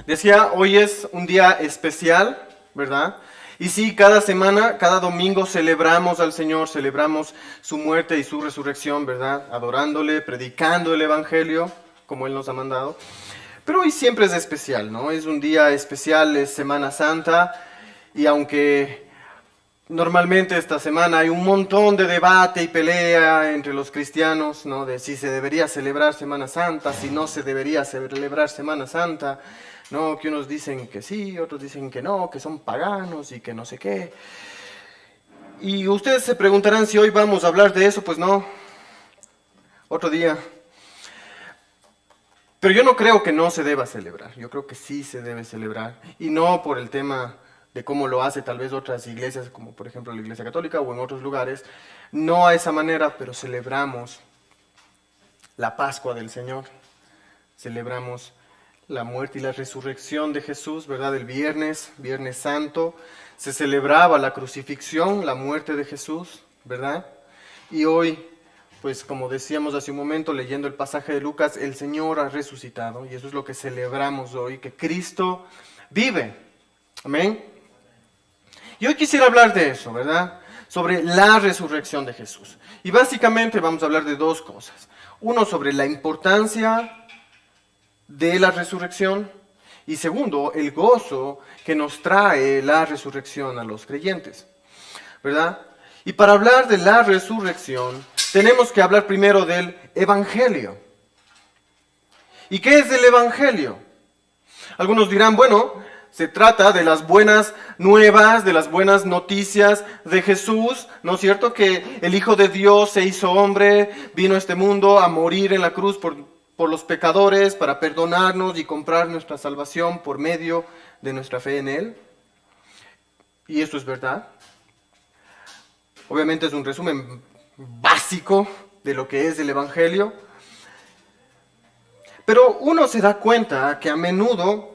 Decía, hoy es un día especial, ¿verdad? Y sí, cada semana, cada domingo celebramos al Señor, celebramos su muerte y su resurrección, ¿verdad? Adorándole, predicando el Evangelio, como Él nos ha mandado. Pero hoy siempre es especial, ¿no? Es un día especial, es Semana Santa, y aunque normalmente esta semana hay un montón de debate y pelea entre los cristianos, ¿no? De si se debería celebrar Semana Santa, si no se debería celebrar Semana Santa, ¿no? Que unos dicen que sí, otros dicen que no, que son paganos y que no sé qué. Y ustedes se preguntarán si hoy vamos a hablar de eso, pues no, otro día. Pero yo no creo que no se deba celebrar, yo creo que sí se debe celebrar, y no por el tema de cómo lo hace tal vez otras iglesias, como por ejemplo la Iglesia Católica o en otros lugares, no a esa manera, pero celebramos la Pascua del Señor, celebramos la muerte y la resurrección de Jesús, ¿verdad? El viernes, Viernes Santo, se celebraba la crucifixión, la muerte de Jesús, ¿verdad? Y hoy, pues como decíamos hace un momento, leyendo el pasaje de Lucas, el Señor ha resucitado, y eso es lo que celebramos hoy, que Cristo vive. Amén. Y hoy quisiera hablar de eso, ¿verdad? Sobre la resurrección de Jesús. Y básicamente vamos a hablar de dos cosas. Uno, sobre la importancia de la resurrección. Y segundo, el gozo que nos trae la resurrección a los creyentes, ¿verdad? Y para hablar de la resurrección, tenemos que hablar primero del Evangelio. ¿Y qué es el Evangelio? Algunos dirán, bueno, se trata de las buenas nuevas, de las buenas noticias de Jesús, ¿no es cierto? Que el Hijo de Dios se hizo hombre, vino a este mundo a morir en la cruz por los pecadores, para perdonarnos y comprar nuestra salvación por medio de nuestra fe en Él. Y eso es verdad. Obviamente es un resumen básico de lo que es el Evangelio. Pero uno se da cuenta que a menudo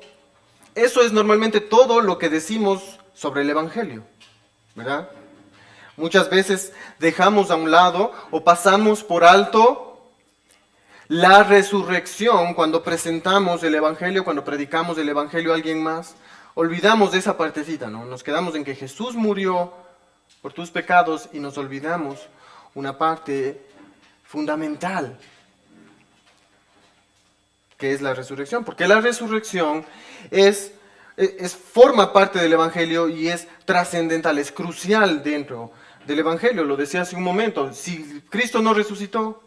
eso es normalmente todo lo que decimos sobre el Evangelio, ¿verdad? Muchas veces dejamos a un lado o pasamos por alto la resurrección cuando presentamos el Evangelio, cuando predicamos el Evangelio a alguien más. Olvidamos de esa partecita, ¿no? Nos quedamos en que Jesús murió por tus pecados y nos olvidamos una parte fundamental, que es la resurrección, porque la resurrección forma parte del Evangelio y es trascendental, es crucial dentro del Evangelio. Lo decía hace un momento, si Cristo no resucitó,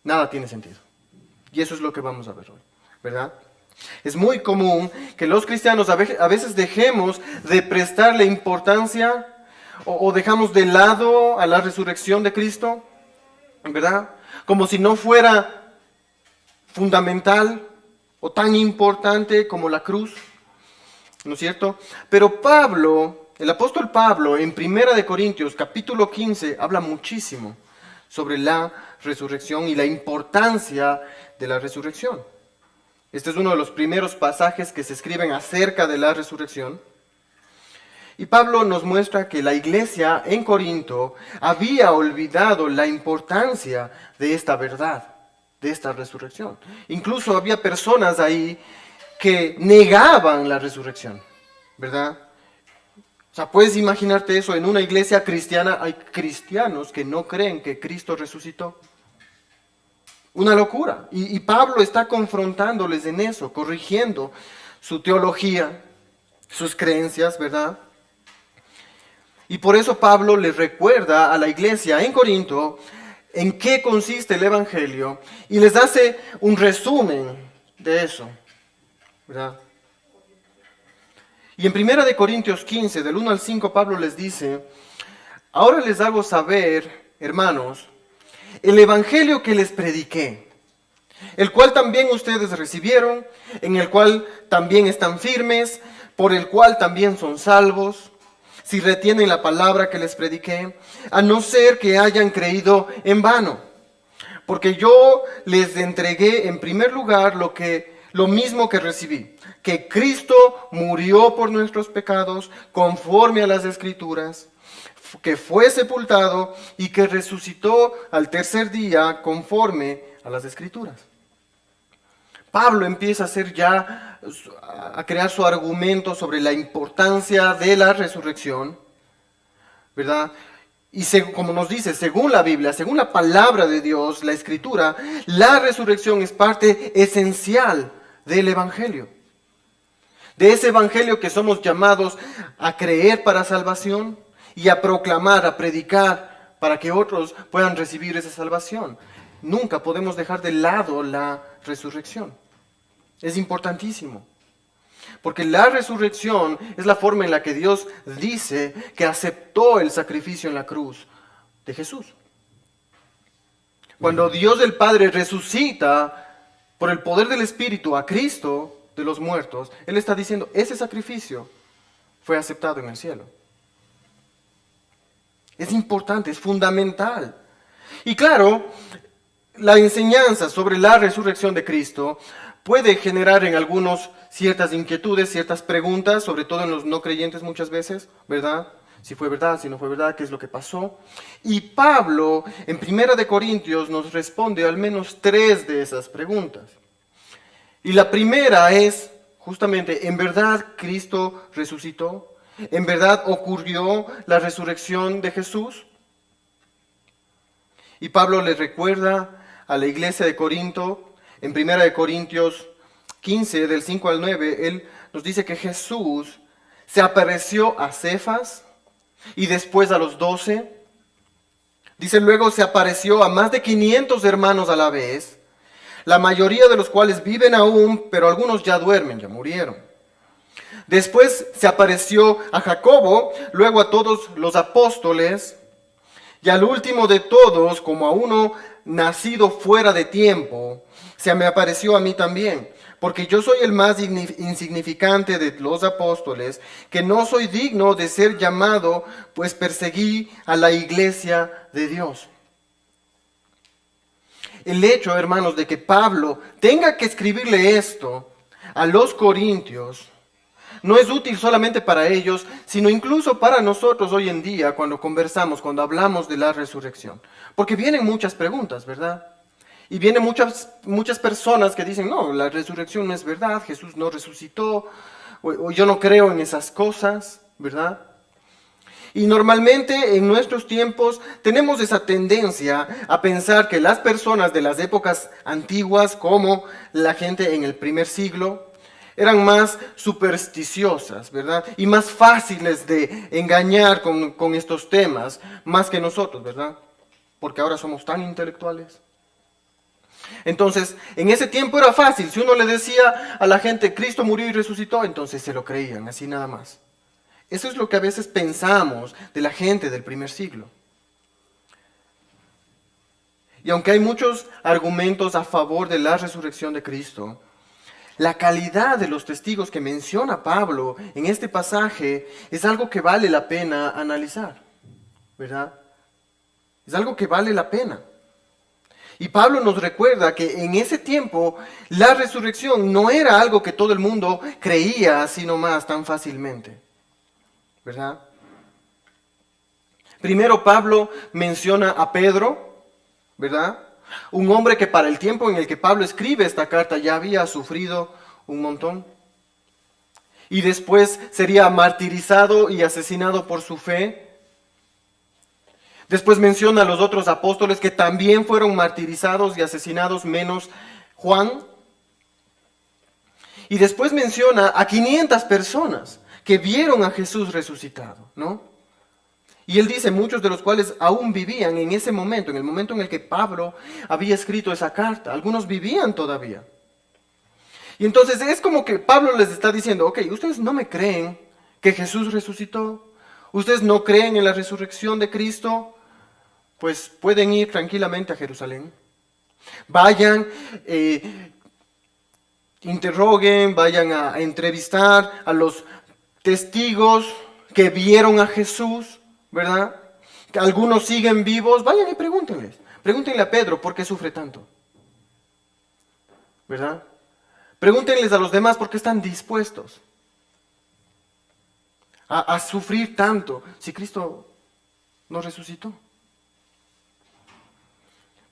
nada tiene sentido. Y eso es lo que vamos a ver hoy, ¿verdad? Es muy común que los cristianos a veces dejemos de prestarle importancia o dejamos de lado a la resurrección de Cristo, ¿verdad? Como si no fuera fundamental o tan importante como la cruz, ¿no es cierto? Pero Pablo, el apóstol Pablo, en 1 Corintios capítulo 15, habla muchísimo sobre la resurrección y la importancia de la resurrección. Este es uno de los primeros pasajes que se escriben acerca de la resurrección. Y Pablo nos muestra que la iglesia en Corinto había olvidado la importancia de esta verdad, de esta resurrección. Incluso había personas ahí que negaban la resurrección, ¿verdad? O sea, puedes imaginarte eso, en una iglesia cristiana hay cristianos que no creen que Cristo resucitó. Una locura. Y Pablo está confrontándoles en eso, corrigiendo su teología, sus creencias, ¿verdad? Y por eso Pablo les recuerda a la iglesia en Corinto en qué consiste el Evangelio y les hace un resumen de eso, ¿verdad? Y en 1 Corintios 15, del 1 al 5, Pablo les dice, ahora les hago saber, hermanos, el Evangelio que les prediqué, el cual también ustedes recibieron, en el cual también están firmes, por el cual también son salvos, si retienen la palabra que les prediqué, a no ser que hayan creído en vano. Porque yo les entregué en primer lugar lo mismo que recibí, que Cristo murió por nuestros pecados conforme a las Escrituras, que fue sepultado y que resucitó al tercer día conforme a las Escrituras. Pablo empieza a a crear su argumento sobre la importancia de la resurrección, ¿verdad? Y como nos dice, según la Biblia, según la palabra de Dios, la Escritura, la resurrección es parte esencial del Evangelio. De ese Evangelio que somos llamados a creer para salvación y a proclamar, a predicar para que otros puedan recibir esa salvación. Nunca podemos dejar de lado la resurrección. Es importantísimo. Porque la resurrección es la forma en la que Dios dice que aceptó el sacrificio en la cruz de Jesús. Cuando Dios el Padre resucita por el poder del Espíritu a Cristo de los muertos, Él está diciendo, ese sacrificio fue aceptado en el cielo. Es importante, es fundamental. Y claro, la enseñanza sobre la resurrección de Cristo puede generar en algunos ciertas inquietudes, ciertas preguntas, sobre todo en los no creyentes muchas veces, ¿verdad? Si fue verdad, si no fue verdad, qué es lo que pasó. Y Pablo, en 1 Corintios, nos responde al menos 3 de esas preguntas. Y la primera es, justamente, ¿en verdad Cristo resucitó? ¿En verdad ocurrió la resurrección de Jesús? Y Pablo le recuerda a la iglesia de Corinto, en 1 Corintios 15, del 5 al 9, él nos dice que Jesús se apareció a Cefas y después a los 12. Dice, luego se apareció a más de 500 hermanos a la vez, la mayoría de los cuales viven aún, pero algunos ya duermen, ya murieron. Después se apareció a Jacobo, luego a todos los apóstoles, y al último de todos, como a uno nacido fuera de tiempo, se me apareció a mí también, porque yo soy el más insignificante de los apóstoles, que no soy digno de ser llamado, pues perseguí a la iglesia de Dios. El hecho, hermanos, de que Pablo tenga que escribirle esto a los corintios, no es útil solamente para ellos, sino incluso para nosotros hoy en día cuando conversamos, cuando hablamos de la resurrección. Porque vienen muchas preguntas, ¿verdad? Y vienen muchas personas que dicen, no, la resurrección no es verdad, Jesús no resucitó, o yo no creo en esas cosas, ¿verdad? Y normalmente en nuestros tiempos tenemos esa tendencia a pensar que las personas de las épocas antiguas, como la gente en el primer siglo, eran más supersticiosas, ¿verdad? Y más fáciles de engañar con estos temas, más que nosotros, ¿verdad? Porque ahora somos tan intelectuales. Entonces, en ese tiempo era fácil. Si uno le decía a la gente, Cristo murió y resucitó, entonces se lo creían, así nada más. Eso es lo que a veces pensamos de la gente del primer siglo. Y aunque hay muchos argumentos a favor de la resurrección de Cristo, la calidad de los testigos que menciona Pablo en este pasaje es algo que vale la pena analizar, ¿verdad? Es algo que vale la pena. Y Pablo nos recuerda que en ese tiempo la resurrección no era algo que todo el mundo creía así nomás tan fácilmente, ¿verdad? Primero Pablo menciona a Pedro, ¿verdad? Un hombre que para el tiempo en el que Pablo escribe esta carta ya había sufrido un montón. Y después sería martirizado y asesinado por su fe. Después menciona a los otros apóstoles que también fueron martirizados y asesinados, menos Juan. Y después menciona a 500 personas que vieron a Jesús resucitado, ¿no? Y él dice, muchos de los cuales aún vivían en ese momento, en el momento en el que Pablo había escrito esa carta. Algunos vivían todavía. Y entonces es como que Pablo les está diciendo, ok, ustedes no me creen que Jesús resucitó. Ustedes no creen en la resurrección de Cristo. Pues pueden ir tranquilamente a Jerusalén. Vayan, interroguen, vayan a entrevistar a los testigos que vieron a Jesús, ¿verdad? Que algunos siguen vivos, vayan y pregúntenles. Pregúntenle a Pedro por qué sufre tanto, ¿verdad? Pregúntenles a los demás por qué están dispuestos a sufrir tanto si Cristo no resucitó.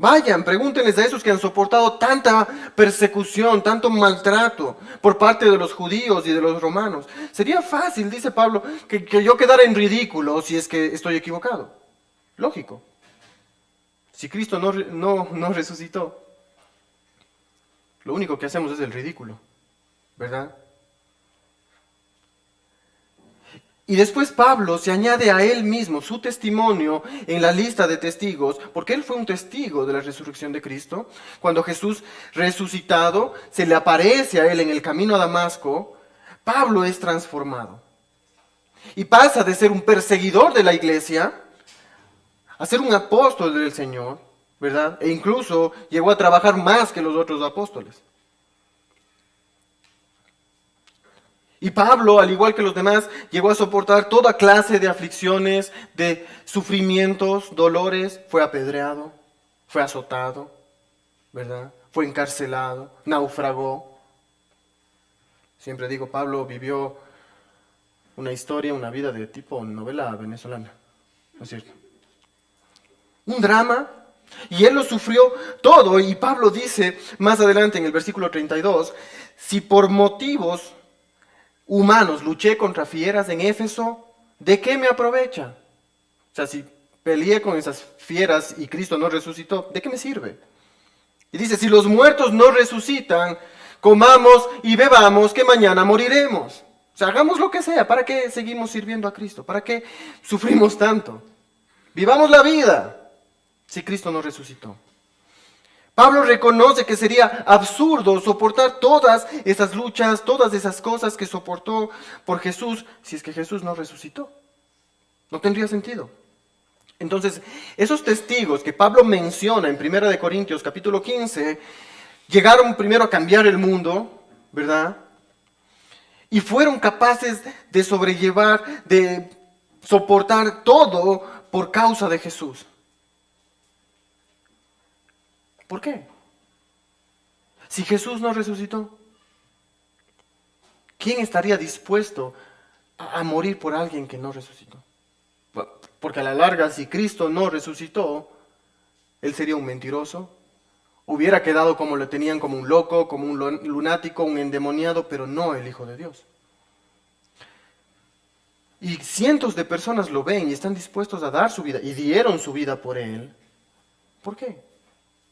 Vayan, pregúntenles a esos que han soportado tanta persecución, tanto maltrato por parte de los judíos y de los romanos. Sería fácil, dice Pablo, que yo quedara en ridículo si es que estoy equivocado. Lógico. Si Cristo no resucitó, lo único que hacemos es el ridículo, ¿verdad? Y después Pablo se añade a él mismo su testimonio en la lista de testigos, porque él fue un testigo de la resurrección de Cristo. Cuando Jesús resucitado se le aparece a él en el camino a Damasco, Pablo es transformado. Y pasa de ser un perseguidor de la iglesia a ser un apóstol del Señor, ¿verdad? E incluso llegó a trabajar más que los otros apóstoles. Y Pablo, al igual que los demás, llegó a soportar toda clase de aflicciones, de sufrimientos, dolores. Fue apedreado, fue azotado, ¿verdad? Fue encarcelado, naufragó. Siempre digo, Pablo vivió una historia, una vida de tipo novela venezolana, ¿no es cierto? Un drama, y él lo sufrió todo. Y Pablo dice más adelante en el versículo 32, si por motivos humanos luché contra fieras en Éfeso, ¿de qué me aprovecha? O sea, si peleé con esas fieras y Cristo no resucitó, ¿de qué me sirve? Y dice, si los muertos no resucitan, comamos y bebamos, que mañana moriremos. O sea, hagamos lo que sea. ¿Para qué seguimos sirviendo a Cristo? ¿Para qué sufrimos tanto? Vivamos la vida si Cristo no resucitó. Pablo reconoce que sería absurdo soportar todas esas luchas, todas esas cosas que soportó por Jesús, si es que Jesús no resucitó. No tendría sentido. Entonces, esos testigos que Pablo menciona en 1 Corintios capítulo 15, llegaron primero a cambiar el mundo, ¿verdad? Y fueron capaces de sobrellevar, de soportar todo por causa de Jesús. ¿Por qué? Si Jesús no resucitó, ¿quién estaría dispuesto a morir por alguien que no resucitó? Porque a la larga, si Cristo no resucitó, él sería un mentiroso, hubiera quedado como lo tenían, como un loco, como un lunático, un endemoniado, pero no el Hijo de Dios. Y cientos de personas lo ven y están dispuestos a dar su vida, y dieron su vida por él. ¿Por qué?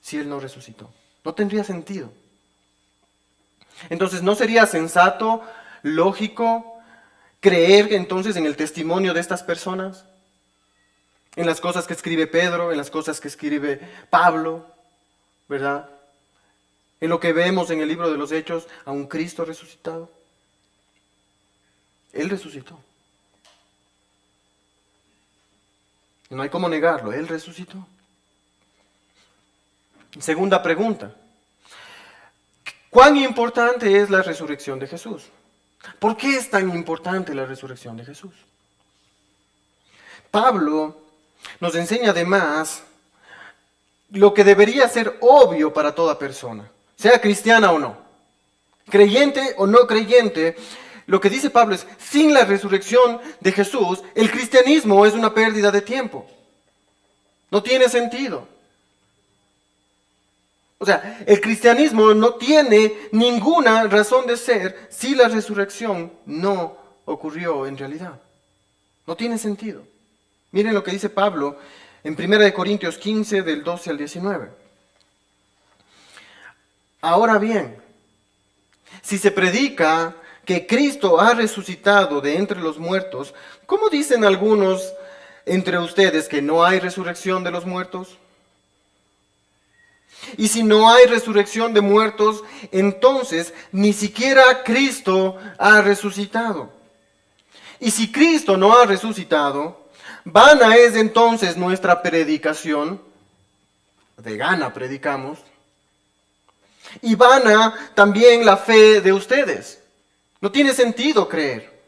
Si él no resucitó. No tendría sentido. Entonces, ¿no sería sensato, lógico, creer entonces en el testimonio de estas personas? En las cosas que escribe Pedro, en las cosas que escribe Pablo, ¿verdad? En lo que vemos en el libro de los Hechos, a un Cristo resucitado. Él resucitó. No hay cómo negarlo, él resucitó. Segunda pregunta. ¿Cuán importante es la resurrección de Jesús? ¿Por qué es tan importante la resurrección de Jesús? Pablo nos enseña además lo que debería ser obvio para toda persona, sea cristiana o no, creyente o no creyente. Lo que dice Pablo es, sin la resurrección de Jesús, el cristianismo es una pérdida de tiempo. No tiene sentido. O sea, el cristianismo no tiene ninguna razón de ser si la resurrección no ocurrió en realidad. No tiene sentido. Miren lo que dice Pablo en 1 Corintios 15, del 12 al 19. Ahora bien, si se predica que Cristo ha resucitado de entre los muertos, ¿cómo dicen algunos entre ustedes que no hay resurrección de los muertos? Y si no hay resurrección de muertos, entonces ni siquiera Cristo ha resucitado. Y si Cristo no ha resucitado, vana es entonces nuestra predicación, de gana predicamos, y vana también la fe de ustedes. No tiene sentido creer.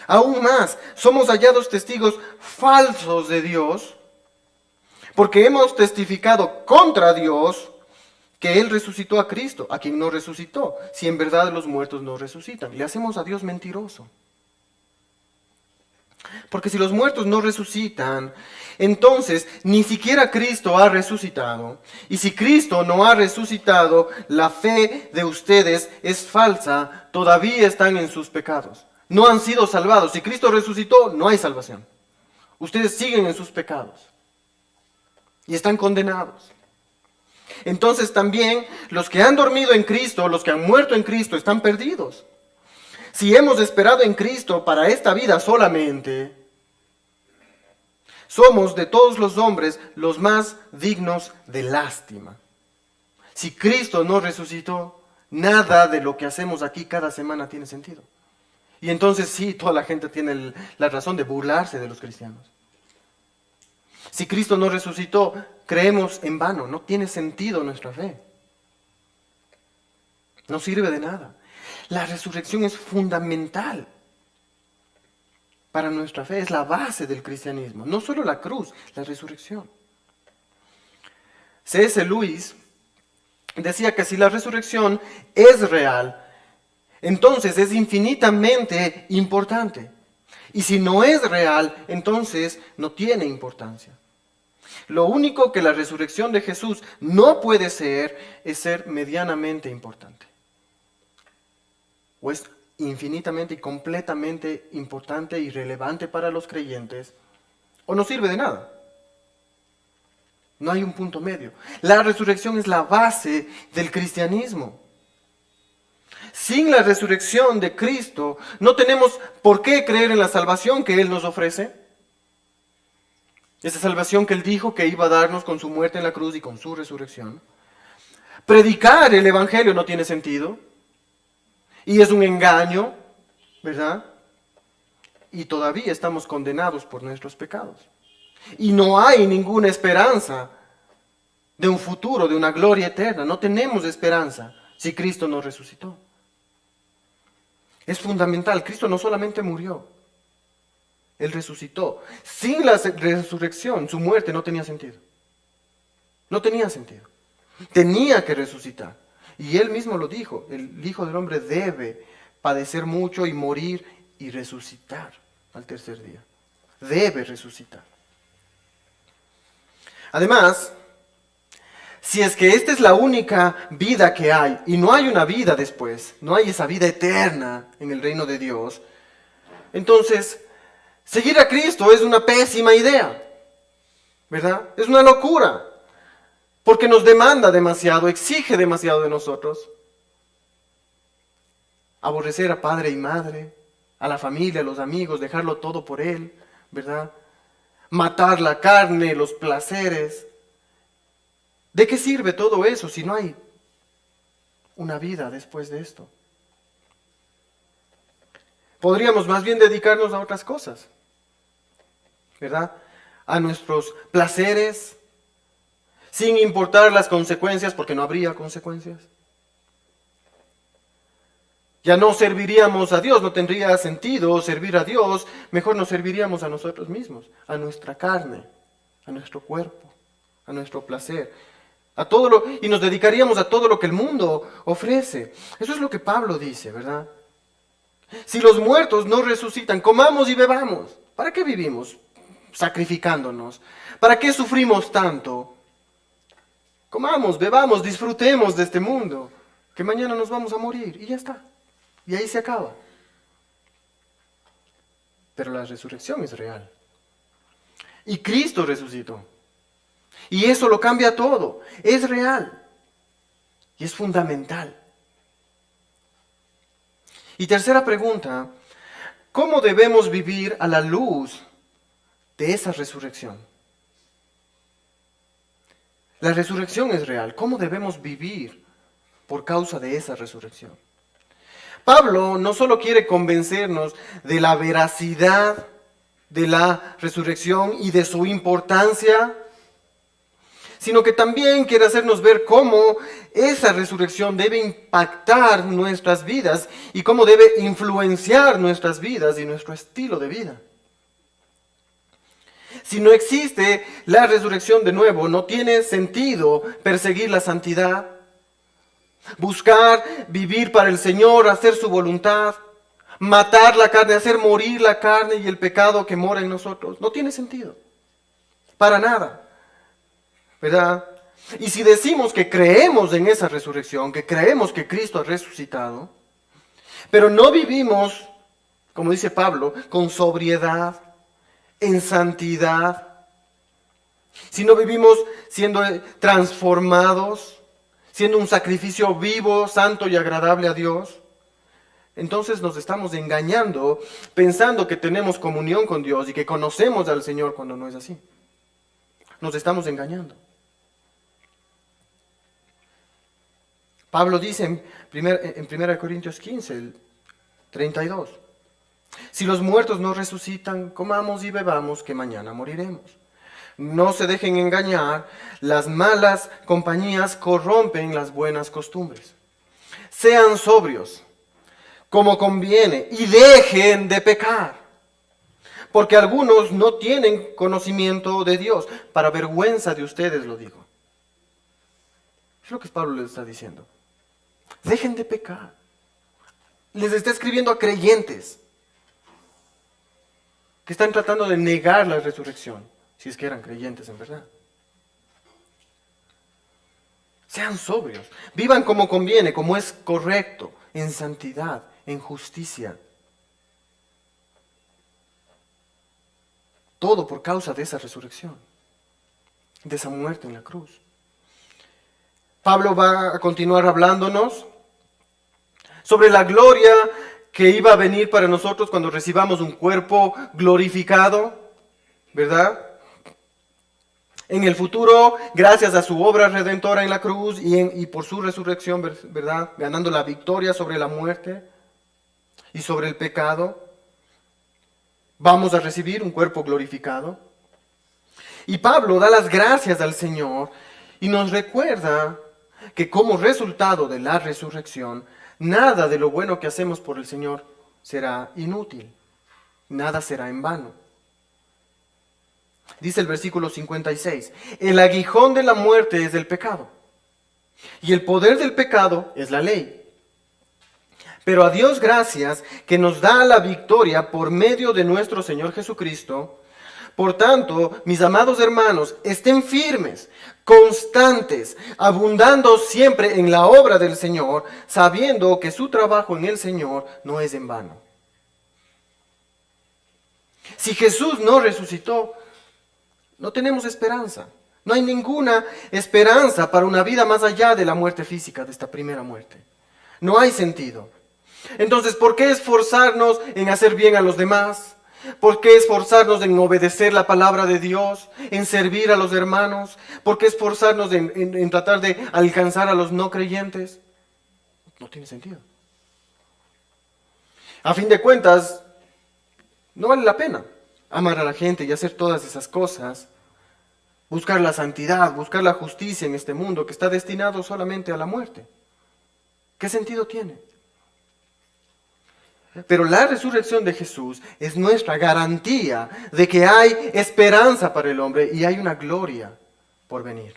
Aún más, somos hallados testigos falsos de Dios, porque hemos testificado contra Dios que Él resucitó a Cristo, a quien no resucitó, si en verdad los muertos no resucitan. Le hacemos a Dios mentiroso. Porque si los muertos no resucitan, entonces ni siquiera Cristo ha resucitado. Y si Cristo no ha resucitado, la fe de ustedes es falsa, todavía están en sus pecados. No han sido salvados. Si Cristo resucitó, no hay salvación. Ustedes siguen en sus pecados y están condenados. Entonces también los que han dormido en Cristo, los que han muerto en Cristo, están perdidos. Si hemos esperado en Cristo para esta vida solamente, somos de todos los hombres los más dignos de lástima. Si Cristo no resucitó, nada de lo que hacemos aquí cada semana tiene sentido. Y entonces sí, toda la gente tiene la razón de burlarse de los cristianos. Si Cristo no resucitó, creemos en vano, no tiene sentido nuestra fe. No sirve de nada. La resurrección es fundamental para nuestra fe, es la base del cristianismo. No solo la cruz, la resurrección. C.S. Lewis decía que si la resurrección es real, entonces es infinitamente importante. Y si no es real, entonces no tiene importancia. Lo único que la resurrección de Jesús no puede ser es ser medianamente importante. O es infinitamente y completamente importante y relevante para los creyentes, o no sirve de nada. No hay un punto medio. La resurrección es la base del cristianismo. Sin la resurrección de Cristo, no tenemos por qué creer en la salvación que Él nos ofrece. Esa salvación que Él dijo que iba a darnos con su muerte en la cruz y con su resurrección. Predicar el Evangelio no tiene sentido. Y es un engaño, ¿verdad? Y todavía estamos condenados por nuestros pecados. Y no hay ninguna esperanza de un futuro, de una gloria eterna. No tenemos esperanza si Cristo no resucitó. Es fundamental. Cristo no solamente murió, Él resucitó. Sin la resurrección, su muerte no tenía sentido. No tenía sentido. Tenía que resucitar. Y Él mismo lo dijo, el Hijo del Hombre debe padecer mucho y morir y resucitar al tercer día. Debe resucitar. Además, si es que esta es la única vida que hay, y no hay una vida después, no hay esa vida eterna en el reino de Dios, entonces, seguir a Cristo es una pésima idea, ¿verdad? Es una locura, porque nos demanda demasiado, exige demasiado de nosotros. Aborrecer a padre y madre, a la familia, a los amigos, dejarlo todo por Él, ¿verdad? Matar la carne, los placeres. ¿De qué sirve todo eso si no hay una vida después de esto? Podríamos más bien dedicarnos a otras cosas, ¿verdad? A nuestros placeres, sin importar las consecuencias, porque no habría consecuencias. Ya no serviríamos a Dios, no tendría sentido servir a Dios, mejor nos serviríamos a nosotros mismos, a nuestra carne, a nuestro cuerpo, a nuestro placer, y nos dedicaríamos a todo lo que el mundo ofrece. Eso es lo que Pablo dice, ¿verdad? Si los muertos no resucitan, comamos y bebamos. ¿Para qué vivimos sacrificándonos? ¿Para qué sufrimos tanto? Comamos, bebamos, disfrutemos de este mundo, que mañana nos vamos a morir y ya está. Y ahí se acaba. Pero la resurrección es real. Y Cristo resucitó. Y eso lo cambia todo. Es real. Y es fundamental. Y tercera pregunta, ¿cómo debemos vivir a la luz de esa resurrección? La resurrección es real. ¿Cómo debemos vivir por causa de esa resurrección? Pablo no solo quiere convencernos de la veracidad de la resurrección y de su importancia, sino que también quiere hacernos ver cómo esa resurrección debe impactar nuestras vidas y cómo debe influenciar nuestras vidas y nuestro estilo de vida. Si no existe la resurrección de nuevo, no tiene sentido perseguir la santidad, buscar vivir para el Señor, hacer su voluntad, matar la carne, hacer morir la carne y el pecado que mora en nosotros. No tiene sentido. Para nada. ¿Verdad? Y si decimos que creemos en esa resurrección, que creemos que Cristo ha resucitado, pero no vivimos, como dice Pablo, con sobriedad, en santidad, si no vivimos siendo transformados, siendo un sacrificio vivo, santo y agradable a Dios, entonces nos estamos engañando pensando que tenemos comunión con Dios y que conocemos al Señor cuando no es así. Nos estamos engañando. Pablo dice en 1 Corintios 15, el 32, si los muertos no resucitan, comamos y bebamos, que mañana moriremos. No se dejen engañar, las malas compañías corrompen las buenas costumbres. Sean sobrios, como conviene, y dejen de pecar. Porque algunos no tienen conocimiento de Dios. Para vergüenza de ustedes lo digo. Es lo que Pablo les está diciendo. Dejen de pecar. Les está escribiendo a creyentes que están tratando de negar la resurrección, si es que eran creyentes en verdad. Sean sobrios, vivan como conviene, como es correcto, en santidad, en justicia. Todo por causa de esa resurrección, de esa muerte en la cruz. Pablo va a continuar hablándonos sobre la gloria que iba a venir para nosotros cuando recibamos un cuerpo glorificado, ¿verdad? En el futuro, gracias a su obra redentora en la cruz y por su resurrección, ¿verdad? Ganando la victoria sobre la muerte y sobre el pecado, vamos a recibir un cuerpo glorificado. Y Pablo da las gracias al Señor y nos recuerda que como resultado de la resurrección, nada de lo bueno que hacemos por el Señor será inútil, nada será en vano. Dice el versículo 56, el aguijón de la muerte es el pecado, y el poder del pecado es la ley. Pero a Dios gracias que nos da la victoria por medio de nuestro Señor Jesucristo. Por tanto, mis amados hermanos, estén firmes, constantes, abundando siempre en la obra del Señor, sabiendo que su trabajo en el Señor no es en vano. Si Jesús no resucitó, no tenemos esperanza. No hay ninguna esperanza para una vida más allá de la muerte física, de esta primera muerte. No hay sentido. Entonces, ¿por qué esforzarnos en hacer bien a los demás? ¿Por qué esforzarnos en obedecer la palabra de Dios? ¿En servir a los hermanos? ¿Por qué esforzarnos en tratar de alcanzar a los no creyentes? No tiene sentido. A fin de cuentas, no vale la pena amar a la gente y hacer todas esas cosas. Buscar la santidad, buscar la justicia en este mundo que está destinado solamente a la muerte. ¿Qué sentido tiene? Pero la resurrección de Jesús es nuestra garantía de que hay esperanza para el hombre y hay una gloria por venir.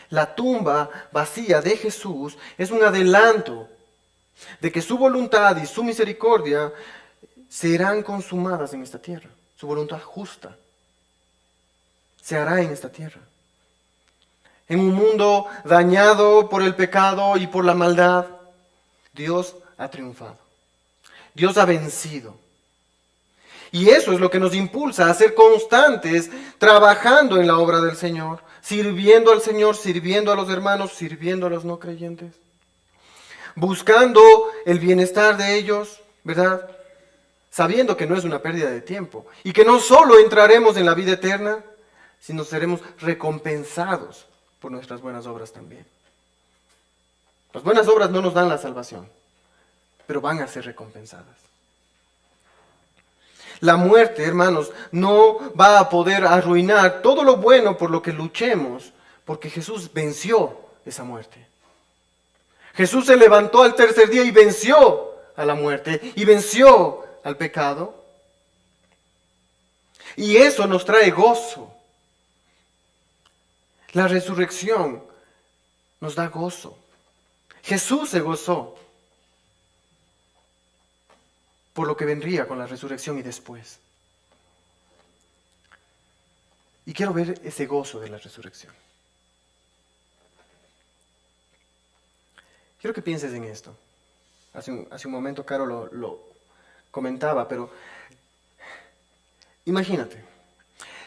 La tumba vacía de Jesús es un adelanto de que su voluntad y su misericordia serán consumadas en esta tierra. Su voluntad justa se hará en esta tierra. En un mundo dañado por el pecado y por la maldad, Dios ha triunfado. Dios ha vencido. Y eso es lo que nos impulsa a ser constantes trabajando en la obra del Señor, sirviendo al Señor, sirviendo a los hermanos, sirviendo a los no creyentes, buscando el bienestar de ellos, ¿verdad? Sabiendo que no es una pérdida de tiempo y que no solo entraremos en la vida eterna, sino seremos recompensados por nuestras buenas obras también. Las buenas obras no nos dan la salvación, pero van a ser recompensadas. La muerte, hermanos, no va a poder arruinar todo lo bueno por lo que luchemos, porque Jesús venció esa muerte. Jesús se levantó al tercer día y venció a la muerte y venció al pecado. Y eso nos trae gozo. La resurrección nos da gozo. Jesús se gozó. por lo que vendría con la resurrección y después. Y quiero ver ese gozo de la resurrección. Quiero que pienses en esto. Hace un momento Caro lo comentaba, pero imagínate,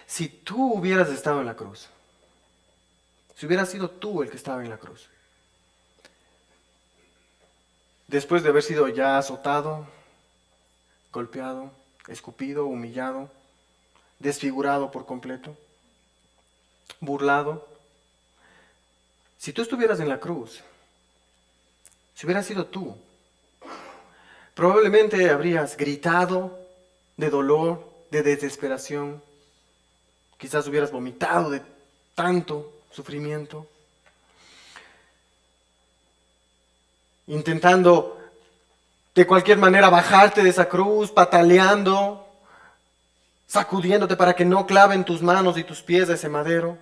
si tú hubieras estado en la cruz, si hubieras sido tú el que estaba en la cruz, después de haber sido ya azotado, golpeado, escupido, humillado, desfigurado por completo, burlado, si tú estuvieras en la cruz, si hubieras sido tú, probablemente habrías gritado de dolor, de desesperación, quizás hubieras vomitado de tanto sufrimiento, intentando de cualquier manera bajarte de esa cruz, pataleando, sacudiéndote para que no claven tus manos y tus pies a ese madero.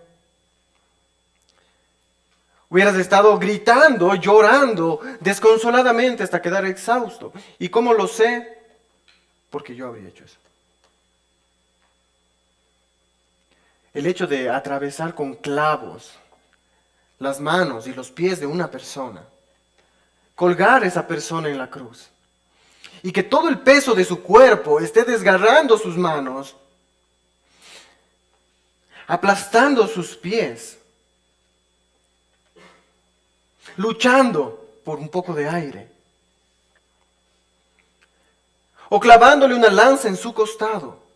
Hubieras estado gritando, llorando, desconsoladamente hasta quedar exhausto. ¿Y cómo lo sé? Porque yo habría hecho eso. El hecho de atravesar con clavos las manos y los pies de una persona, colgar a esa persona en la cruz, y que todo el peso de su cuerpo esté desgarrando sus manos, aplastando sus pies, luchando por un poco de aire, o clavándole una lanza en su costado.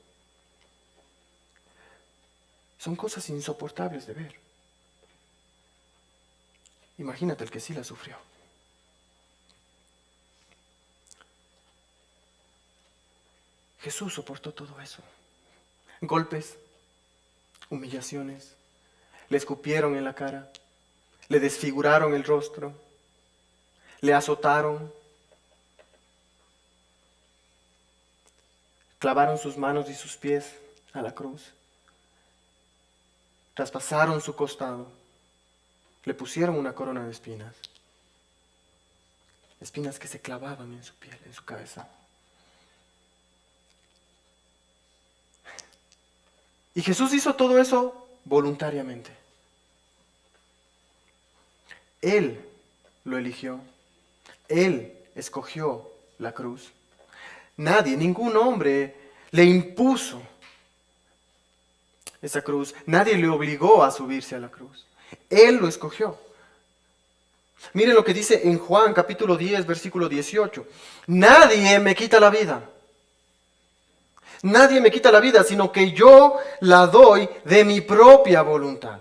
Son cosas insoportables de ver. Imagínate el que sí la sufrió. Jesús soportó todo eso. Golpes, humillaciones, le escupieron en la cara, le desfiguraron el rostro, le azotaron, clavaron sus manos y sus pies a la cruz, traspasaron su costado, le pusieron una corona de espinas, espinas que se clavaban en su piel, en su cabeza. Y Jesús hizo todo eso voluntariamente. Él lo eligió. Él escogió la cruz. Nadie, ningún hombre le impuso esa cruz. Nadie le obligó a subirse a la cruz. Él lo escogió. Miren lo que dice en Juan capítulo 10, versículo 18. Nadie me quita la vida. Nadie me quita la vida, sino que yo la doy de mi propia voluntad.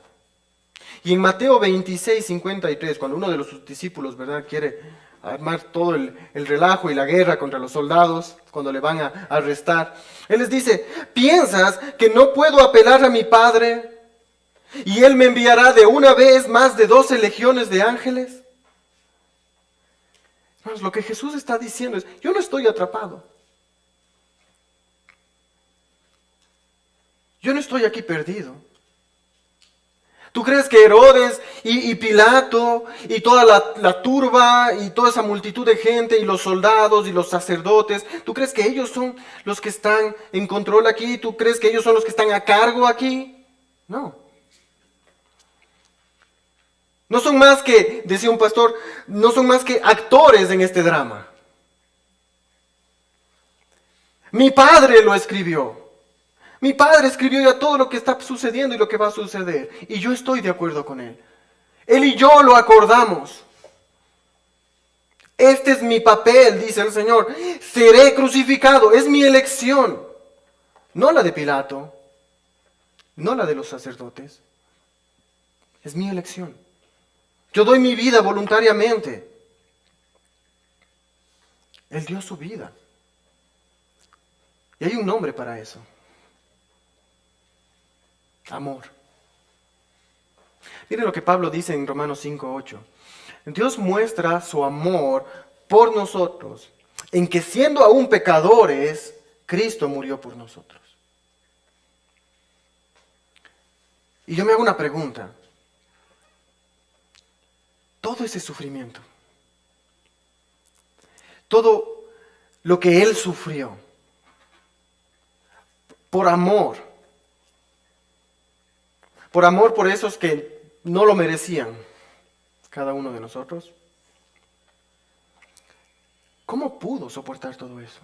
Y en Mateo 26, 53, cuando uno de los discípulos, ¿verdad?, quiere armar todo el relajo y la guerra contra los soldados, cuando le van a arrestar, él les dice: ¿piensas que no puedo apelar a mi Padre y Él me enviará de una vez más de 12 legiones de ángeles? Hermanos, lo que Jesús está diciendo es: yo no estoy atrapado. Yo no estoy aquí perdido. ¿Tú crees que Herodes y Pilato y toda la turba y toda esa multitud de gente y los soldados y los sacerdotes, tú crees que ellos son los que están en control aquí? ¿Tú crees que ellos son los que están a cargo aquí? No. No son más que, decía un pastor, no son más que actores en este drama. Mi Padre lo escribió. Mi Padre escribió ya todo lo que está sucediendo y lo que va a suceder. Y yo estoy de acuerdo con Él. Él y yo lo acordamos. Este es mi papel, dice el Señor. Seré crucificado. Es mi elección. No la de Pilato. No la de los sacerdotes. Es mi elección. Yo doy mi vida voluntariamente. Él dio su vida. Y hay un nombre para eso. Amor. Miren lo que Pablo dice en Romanos 5:8. Dios muestra su amor por nosotros, en que siendo aún pecadores, Cristo murió por nosotros. Y yo me hago una pregunta. Todo ese sufrimiento, todo lo que Él sufrió. Por amor. Por amor por esos que no lo merecían. Cada uno de nosotros. ¿Cómo pudo soportar todo eso?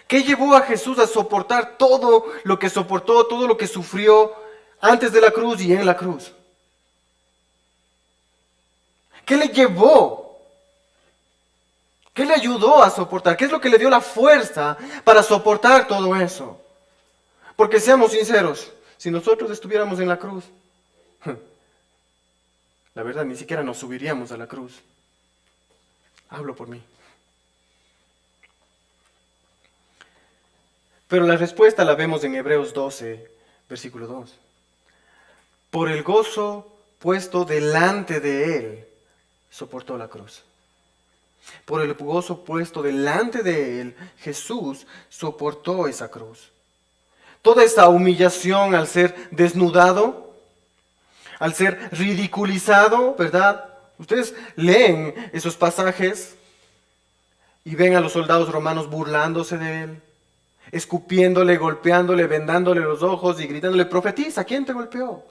¿Qué llevó a Jesús a soportar todo lo que soportó, todo lo que sufrió antes de la cruz y en la cruz? ¿Qué le llevó? ¿Qué le ayudó a soportar? ¿Qué es lo que le dio la fuerza para soportar todo eso? Porque seamos sinceros, si nosotros estuviéramos en la cruz, la verdad ni siquiera nos subiríamos a la cruz. Hablo por mí. Pero la respuesta la vemos en Hebreos 12, versículo 2. Por el gozo puesto delante de él, soportó la cruz. Por el gozo puesto delante de él, Jesús soportó esa cruz. Toda esa humillación al ser desnudado, al ser ridiculizado, ¿verdad? Ustedes leen esos pasajes y ven a los soldados romanos burlándose de él, escupiéndole, golpeándole, vendándole los ojos y gritándole: profetiza, ¿quién te golpeó?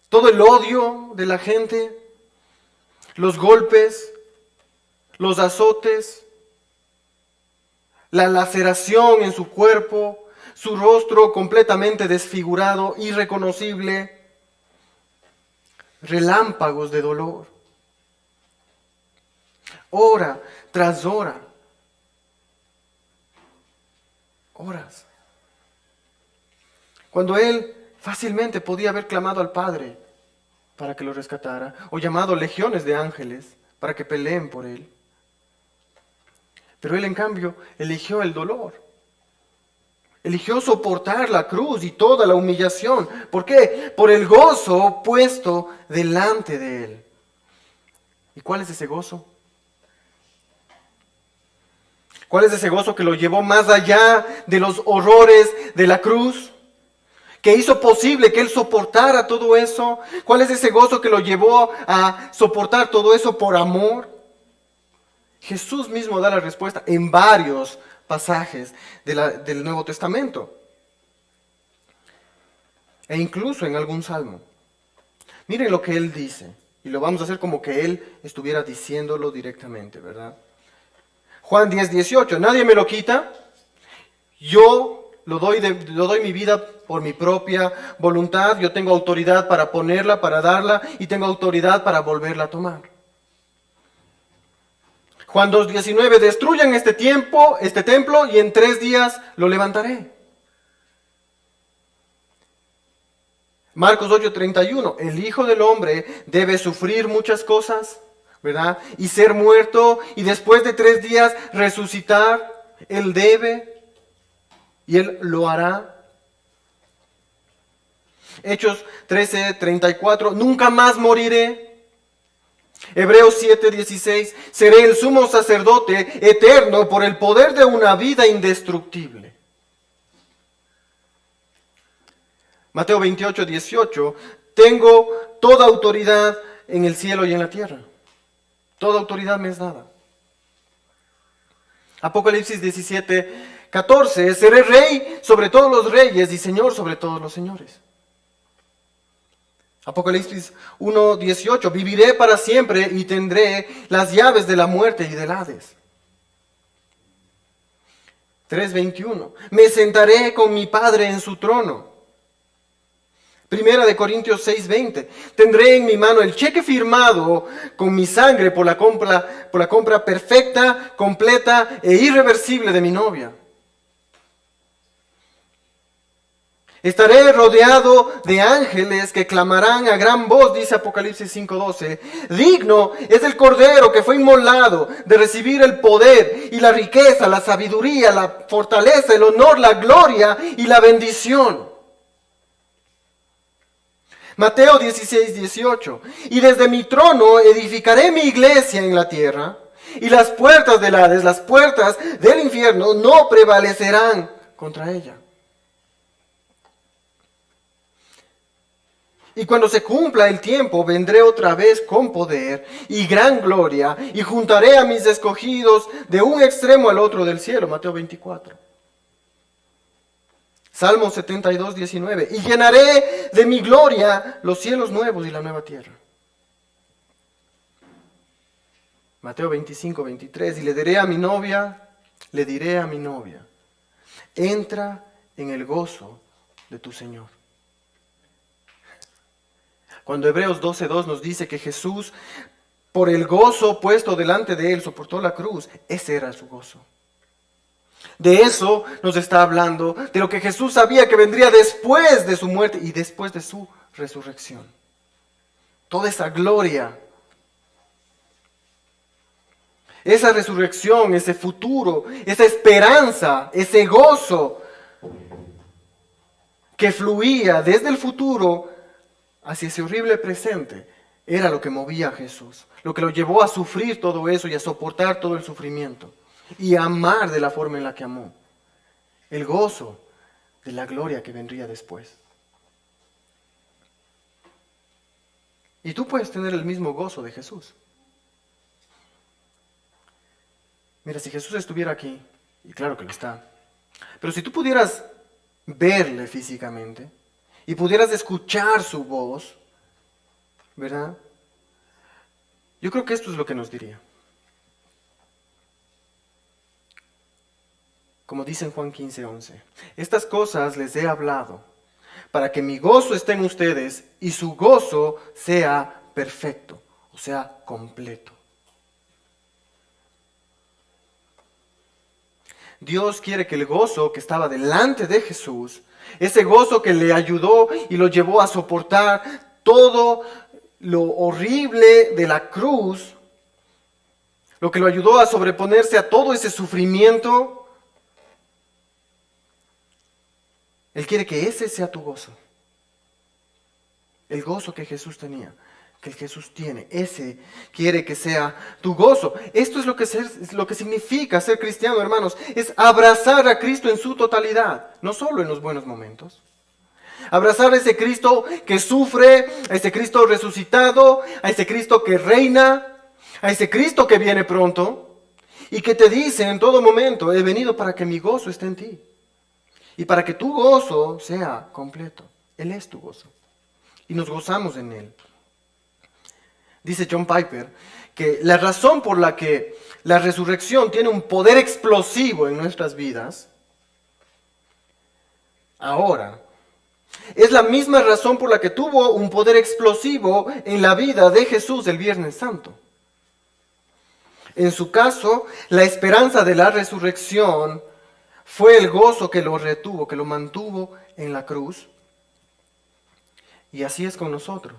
Todo el odio de la gente, los golpes, los azotes, la laceración en su cuerpo, su rostro completamente desfigurado, irreconocible, relámpagos de dolor. Hora tras hora. Horas. Cuando él fácilmente podía haber clamado al Padre para que lo rescatara, o llamado legiones de ángeles para que peleen por él. Pero él, en cambio, eligió el dolor. Eligió soportar la cruz y toda la humillación. ¿Por qué? Por el gozo puesto delante de él. ¿Y cuál es ese gozo? ¿Cuál es ese gozo que lo llevó más allá de los horrores de la cruz? ¿Que hizo posible que él soportara todo eso? ¿Cuál es ese gozo que lo llevó a soportar todo eso por amor? Jesús mismo da la respuesta en varios pasajes del Nuevo Testamento. E incluso en algún salmo. Miren lo que él dice. Y lo vamos a hacer como que él estuviera diciéndolo directamente, ¿verdad? Juan 10:18. Nadie me lo quita. Yo lo doy mi vida por mi propia voluntad. Yo tengo autoridad para ponerla, para darla, y tengo autoridad para volverla a tomar. Juan 2:19, destruyan este templo, y en 3 días lo levantaré. Marcos 8:31, el Hijo del Hombre debe sufrir muchas cosas, ¿verdad? Y ser muerto, y después de 3 días resucitar. Él debe, y Él lo hará. Hechos 13:34, nunca más moriré. Hebreos 7:16, seré el sumo sacerdote eterno por el poder de una vida indestructible. Mateo 28:18, tengo toda autoridad en el cielo y en la tierra. Toda autoridad me es dada. Apocalipsis 17:14, seré rey sobre todos los reyes y señor sobre todos los señores. Apocalipsis 1:18, viviré para siempre y tendré las llaves de la muerte y del Hades. 3:21, me sentaré con mi Padre en su trono. Primera de Corintios 6:20, tendré en mi mano el cheque firmado con mi sangre por la compra perfecta, completa e irreversible de mi novia. Estaré rodeado de ángeles que clamarán a gran voz, dice Apocalipsis 5:12. Digno es el Cordero que fue inmolado de recibir el poder y la riqueza, la sabiduría, la fortaleza, el honor, la gloria y la bendición. Mateo 16:18. Y desde mi trono edificaré mi iglesia en la tierra, y las puertas del Hades, las puertas del infierno, no prevalecerán contra ella. Y cuando se cumpla el tiempo, vendré otra vez con poder y gran gloria, y juntaré a mis escogidos de un extremo al otro del cielo. Mateo 24. Salmo 72, 19. Y llenaré de mi gloria los cielos nuevos y la nueva tierra. Mateo 25, 23. Y le diré a mi novia, entra en el gozo de tu Señor. Cuando Hebreos 12:2 nos dice que Jesús, por el gozo puesto delante de él, soportó la cruz, ese era su gozo. De eso nos está hablando, de lo que Jesús sabía que vendría después de su muerte y después de su resurrección. Toda esa gloria, esa resurrección, ese futuro, esa esperanza, ese gozo que fluía desde el futuro hacia ese horrible presente, era lo que movía a Jesús, lo que lo llevó a sufrir todo eso y a soportar todo el sufrimiento y a amar de la forma en la que amó. El gozo de la gloria que vendría después. Y tú puedes tener el mismo gozo de Jesús. Mira, si Jesús estuviera aquí, y claro que lo está, pero si tú pudieras verle físicamente y pudieras escuchar su voz, ¿verdad? Yo creo que esto es lo que nos diría. Como dice en Juan 15:11, estas cosas les he hablado para que mi gozo esté en ustedes y su gozo sea perfecto, o sea, completo. Dios quiere que el gozo que estaba delante de Jesús, ese gozo que le ayudó y lo llevó a soportar todo lo horrible de la cruz, lo que lo ayudó a sobreponerse a todo ese sufrimiento, Él quiere que ese sea tu gozo. El gozo que Jesús tenía, que Jesús tiene, ese quiere que sea tu gozo. Esto es lo que significa ser cristiano, hermanos. Es abrazar a Cristo en su totalidad, no solo en los buenos momentos. Abrazar a ese Cristo que sufre, a ese Cristo resucitado, a ese Cristo que reina, a ese Cristo que viene pronto y que te dice en todo momento, he venido para que mi gozo esté en ti y para que tu gozo sea completo. Él es tu gozo y nos gozamos en Él. Dice John Piper que la razón por la que la resurrección tiene un poder explosivo en nuestras vidas ahora es la misma razón por la que tuvo un poder explosivo en la vida de Jesús el Viernes Santo. En su caso, la esperanza de la resurrección fue el gozo que lo retuvo, que lo mantuvo en la cruz. Y así es con nosotros.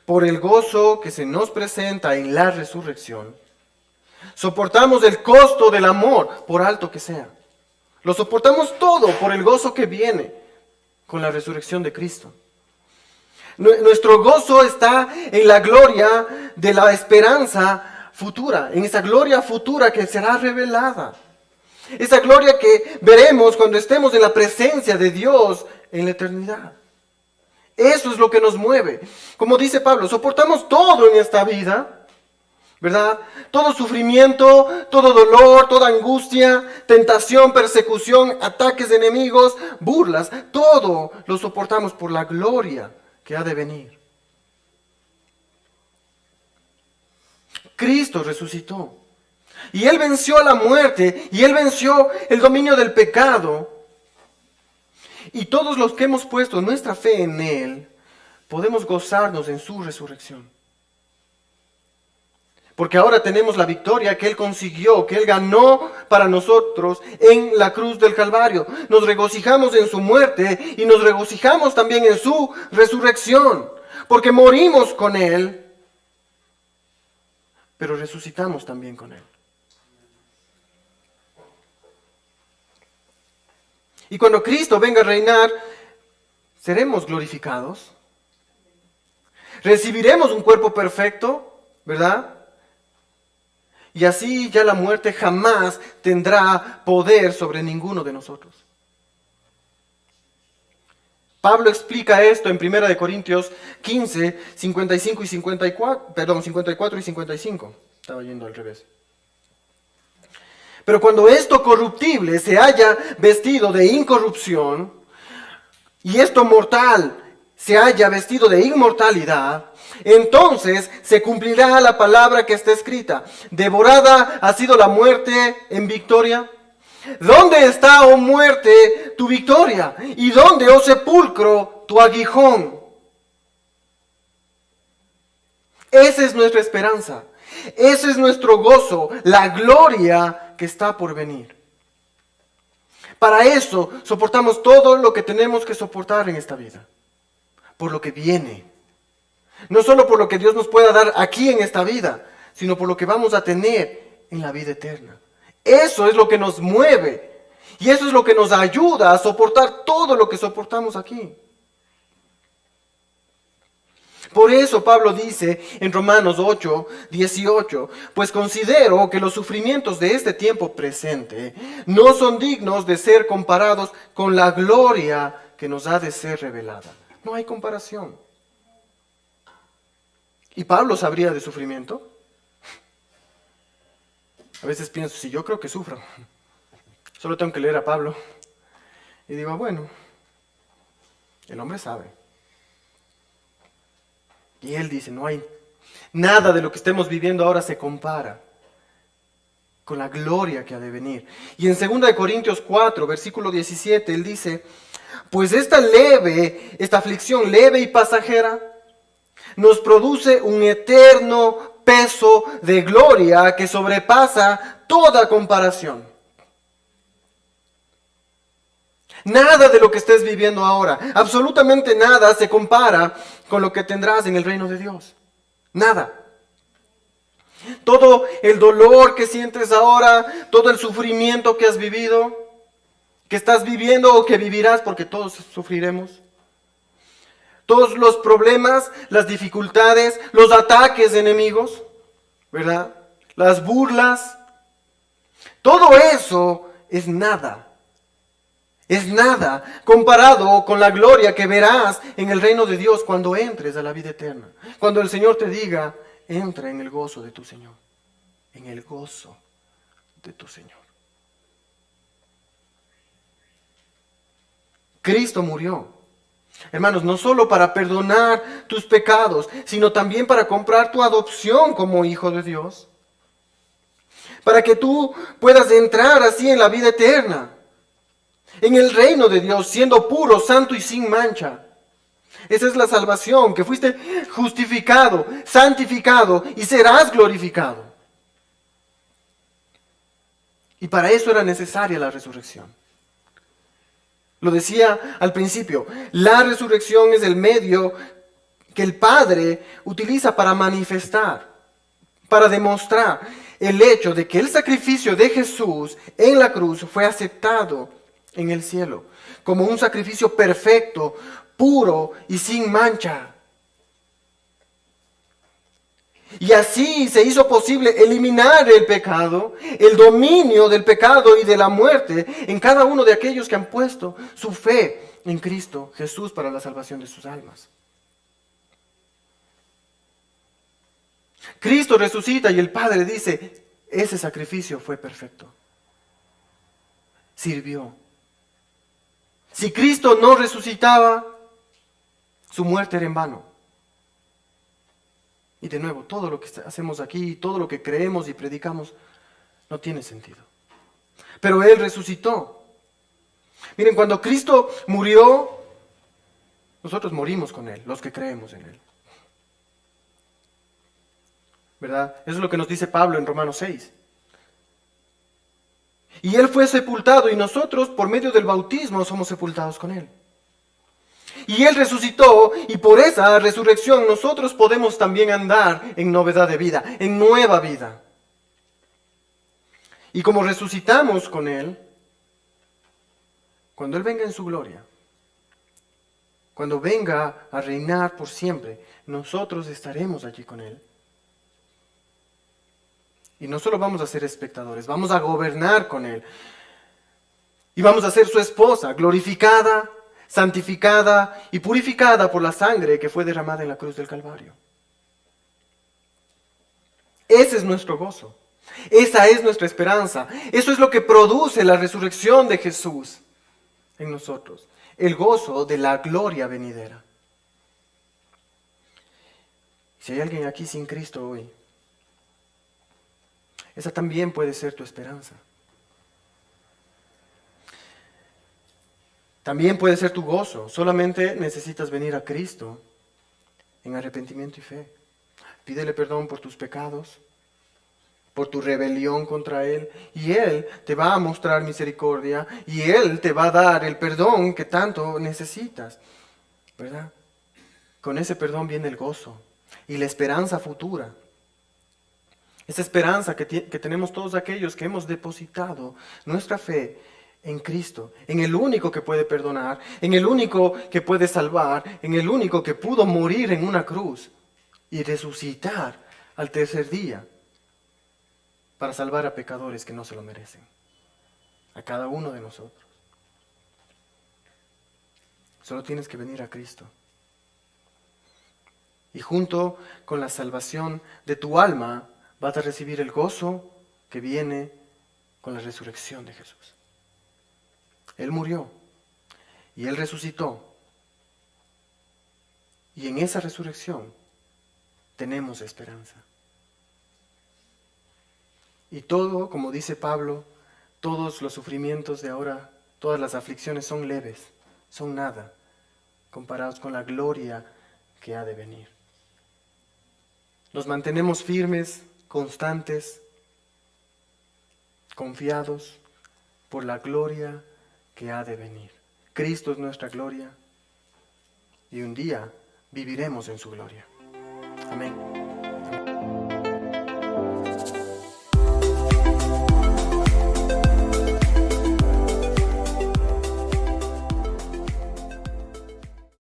Por el gozo que se nos presenta en la resurrección, soportamos el costo del amor, por alto que sea. Lo soportamos todo por el gozo que viene con la resurrección de Cristo. Nuestro gozo está en la gloria de la esperanza futura, en esa gloria futura que será revelada. Esa gloria que veremos cuando estemos en la presencia de Dios en la eternidad. Eso es lo que nos mueve. Como dice Pablo, soportamos todo en esta vida, ¿verdad? Todo sufrimiento, todo dolor, toda angustia, tentación, persecución, ataques de enemigos, burlas, todo lo soportamos por la gloria que ha de venir. Cristo resucitó y Él venció a la muerte y Él venció el dominio del pecado. Y todos los que hemos puesto nuestra fe en Él, podemos gozarnos en su resurrección. Porque ahora tenemos la victoria que Él consiguió, que Él ganó para nosotros en la cruz del Calvario. Nos regocijamos en su muerte y nos regocijamos también en su resurrección. Porque morimos con Él, pero resucitamos también con Él. Y cuando Cristo venga a reinar, seremos glorificados. Recibiremos un cuerpo perfecto, ¿verdad? Y así ya la muerte jamás tendrá poder sobre ninguno de nosotros. Pablo explica esto en 1 Corintios 15, 55 y 54, perdón, 54 y 55. Estaba yendo al revés. Pero cuando esto corruptible se haya vestido de incorrupción, y esto mortal se haya vestido de inmortalidad, entonces se cumplirá la palabra que está escrita: devorada ha sido la muerte en victoria. ¿Dónde está, oh muerte, tu victoria? ¿Y dónde, oh sepulcro, tu aguijón? Esa es nuestra esperanza. Ese es nuestro gozo, la gloria que está por venir. Para eso soportamos todo lo que tenemos que soportar en esta vida, por lo que viene. No solo por lo que Dios nos pueda dar aquí en esta vida, sino por lo que vamos a tener en la vida eterna. Eso es lo que nos mueve y eso es lo que nos ayuda a soportar todo lo que soportamos aquí. Por eso Pablo dice en Romanos 8, 18, pues considero que los sufrimientos de este tiempo presente no son dignos de ser comparados con la gloria que nos ha de ser revelada. No hay comparación. ¿Y Pablo sabría de sufrimiento? A veces pienso, si yo creo que sufro, solo tengo que leer a Pablo. Y digo, bueno, el hombre sabe. Y él dice, no hay nada de lo que estemos viviendo ahora se compara con la gloria que ha de venir. Y en 2 Corintios 4, versículo 17, él dice, pues esta aflicción leve y pasajera, nos produce un eterno peso de gloria que sobrepasa toda comparación. Nada de lo que estés viviendo ahora, absolutamente nada se compara con lo que tendrás en el reino de Dios. Nada. Todo el dolor que sientes ahora, todo el sufrimiento que has vivido, que estás viviendo o que vivirás, porque todos sufriremos. Todos los problemas, las dificultades, los ataques de enemigos, ¿verdad? Las burlas. Todo eso es nada. Es nada comparado con la gloria que verás en el reino de Dios cuando entres a la vida eterna. Cuando el Señor te diga, entra en el gozo de tu Señor. En el gozo de tu Señor. Cristo murió. Hermanos, no solo para perdonar tus pecados, sino también para comprar tu adopción como hijo de Dios. Para que tú puedas entrar así en la vida eterna. En el reino de Dios, siendo puro, santo y sin mancha. Esa es la salvación, que fuiste justificado, santificado y serás glorificado. Y para eso era necesaria la resurrección. Lo decía al principio, la resurrección es el medio que el Padre utiliza para manifestar, para demostrar el hecho de que el sacrificio de Jesús en la cruz fue aceptado en el cielo, como un sacrificio perfecto, puro y sin mancha. Y así se hizo posible eliminar el pecado, el dominio del pecado y de la muerte en cada uno de aquellos que han puesto su fe en Cristo Jesús para la salvación de sus almas. Cristo resucita y el Padre dice, ese sacrificio fue perfecto. Sirvió. Si Cristo no resucitaba, su muerte era en vano. Y de nuevo, todo lo que hacemos aquí, todo lo que creemos y predicamos, no tiene sentido. Pero Él resucitó. Miren, cuando Cristo murió, nosotros morimos con Él, los que creemos en Él. ¿Verdad? Eso es lo que nos dice Pablo en Romanos 6. Y Él fue sepultado y nosotros, por medio del bautismo, somos sepultados con Él. Y Él resucitó y por esa resurrección nosotros podemos también andar en novedad de vida, en nueva vida. Y como resucitamos con Él, cuando Él venga en su gloria, cuando venga a reinar por siempre, nosotros estaremos allí con Él. Y no solo vamos a ser espectadores, vamos a gobernar con Él. Y vamos a ser su esposa, glorificada, santificada y purificada por la sangre que fue derramada en la cruz del Calvario. Ese es nuestro gozo. Esa es nuestra esperanza. Eso es lo que produce la resurrección de Jesús en nosotros. El gozo de la gloria venidera. Si hay alguien aquí sin Cristo hoy, esa también puede ser tu esperanza. También puede ser tu gozo. Solamente necesitas venir a Cristo en arrepentimiento y fe. Pídele perdón por tus pecados, por tu rebelión contra Él, y Él te va a mostrar misericordia, y Él te va a dar el perdón que tanto necesitas, ¿verdad? Con ese perdón viene el gozo y la esperanza futura. Esa esperanza que tenemos todos aquellos que hemos depositado nuestra fe en Cristo, en el único que puede perdonar, en el único que puede salvar, en el único que pudo morir en una cruz y resucitar al tercer día para salvar a pecadores que no se lo merecen, a cada uno de nosotros. Solo tienes que venir a Cristo. Y junto con la salvación de tu alma vas a recibir el gozo que viene con la resurrección de Jesús. Él murió y Él resucitó. Y en esa resurrección tenemos esperanza. Y todo, como dice Pablo, todos los sufrimientos de ahora, todas las aflicciones son leves, son nada, comparados con la gloria que ha de venir. Nos mantenemos firmes, constantes, confiados por la gloria que ha de venir. Cristo es nuestra gloria y un día viviremos en su gloria. Amén.